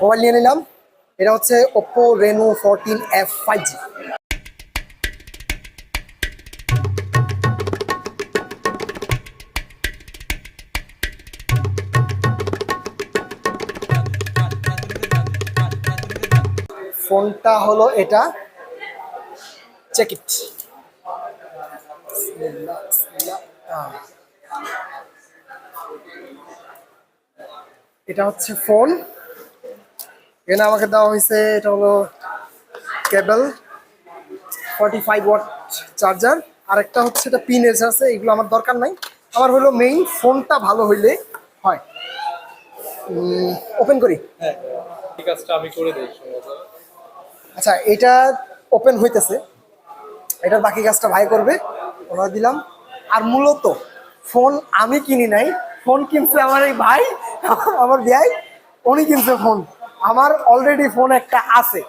Mobile নিয়ে নিলাম। এটা হচ্ছে Oppo Reno 14F 5G। ফোনটা হলো এটা, চেক ইট। এটা হচ্ছে ফোন। এখানে আমাকে দেওয়া হয়েছে, এটা হলো কেবল, 45 ওয়াট চার্জার, আর একটা হচ্ছে এটা পিন এজ আছে, এগুলো আমার দরকার নাই। আমার হলো মেইন ফোনটা ভালো হইলে হয়। ওপেন করি। হ্যাঁ, এই কাজটা আমি করে দিই সম্ভবত। আচ্ছা, এটা ওপেন হইতেছে, এটার বাকি কাজটা ভাই করবে, ওরা দিলাম। আর মূলত ফোন আমি কিনি নাই, ফোন কিনছে আমার এই ভাই, আমার ভাই, উনি কিনছে ফোন। আমার অলরেডি ফোন একটা আছে,